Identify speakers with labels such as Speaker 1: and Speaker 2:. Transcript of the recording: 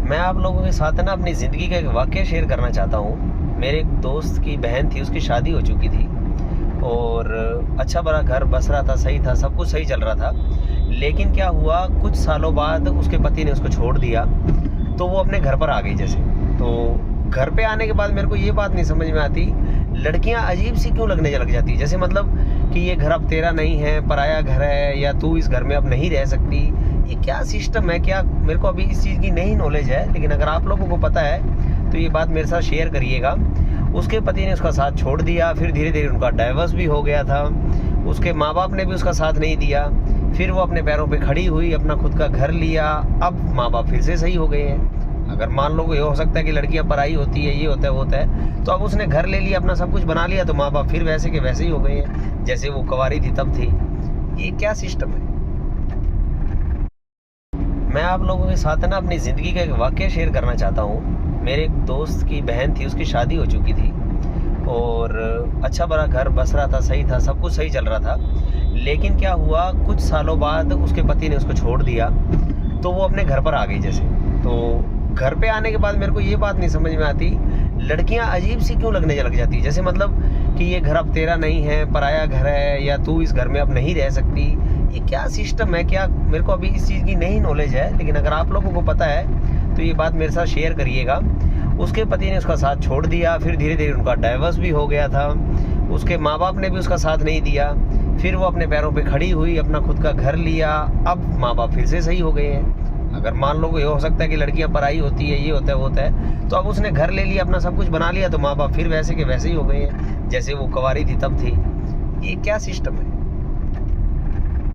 Speaker 1: मैं आप लोगों के साथ है ना अपनी ज़िंदगी का एक वाक़या शेयर करना चाहता हूँ। मेरे एक दोस्त की बहन थी, उसकी शादी हो चुकी थी और अच्छा भला घर बस रहा था, सही था, सब कुछ सही चल रहा था। लेकिन क्या हुआ, कुछ सालों बाद उसके पति ने उसको छोड़ दिया, तो वो अपने घर पर आ गई जैसे। तो घर पे आने के बाद मेरे को ये बात नहीं समझ में आती, लड़कियां अजीब सी क्यों लगने लग जाती, जैसे मतलब कि ये घर अब तेरा नहीं है, पराया घर है, या तू इस घर में अब नहीं रह सकती। ये क्या सिस्टम है, क्या, मेरे को अभी इस चीज़ की नहीं नॉलेज है, लेकिन अगर आप लोगों को पता है तो ये बात मेरे साथ शेयर करिएगा। उसके पति ने उसका साथ छोड़ दिया, फिर धीरे धीरे उनका डाइवर्स भी हो गया था। उसके माँ बाप ने भी उसका साथ नहीं दिया, फिर वो अपने पैरों पे खड़ी हुई, अपना खुद का घर लिया। अब माँ बाप फिर से सही हो गए हैं। अगर मान लो ये हो सकता है कि लड़कियां पराई होती है, ये होता है वो होता है, तो अब उसने घर ले लिया, अपना सब कुछ बना लिया, तो माँ बाप फिर वैसे के वैसे ही हो गए हैं जैसे वो कुंवारी थी तब थी। ये क्या सिस्टम है। मैं आप लोगों के साथ है ना अपनी ज़िंदगी का एक वाक़या शेयर करना चाहता हूँ। मेरे एक दोस्त की बहन थी, उसकी शादी हो चुकी थी और अच्छा भला घर बस रहा था, सही था, सब कुछ सही चल रहा था। लेकिन क्या हुआ, कुछ सालों बाद उसके पति ने उसको छोड़ दिया, तो वो अपने घर पर आ गई जैसे। तो घर पे आने के बाद मेरे को ये बात नहीं समझ में आती, लड़कियां अजीब सी क्यों लगने लग जाती, जैसे मतलब कि ये घर अब तेरा नहीं है, पराया घर है, या तू इस घर में अब नहीं रह सकती। ये क्या सिस्टम है, क्या, मेरे को अभी इस चीज़ की नहीं नॉलेज है, लेकिन अगर आप लोगों को पता है तो ये बात मेरे साथ शेयर करिएगा। उसके पति ने उसका साथ छोड़ दिया, फिर धीरे धीरे उनका डाइवर्स भी हो गया था। उसके माँ बाप ने भी उसका साथ नहीं दिया, फिर वो अपने पैरों पे खड़ी हुई, अपना खुद का घर लिया। अब माँ बाप फिर से सही हो गए हैं। अगर मान लो ये हो सकता है कि लड़कियां पराई होती है, ये होता है वो होता है, तो अब उसने घर ले लिया, अपना सब कुछ बना लिया, तो माँ बाप फिर वैसे के वैसे ही हो गए हैं जैसे वो कुंवारी थी तब थी। ये क्या सिस्टम है।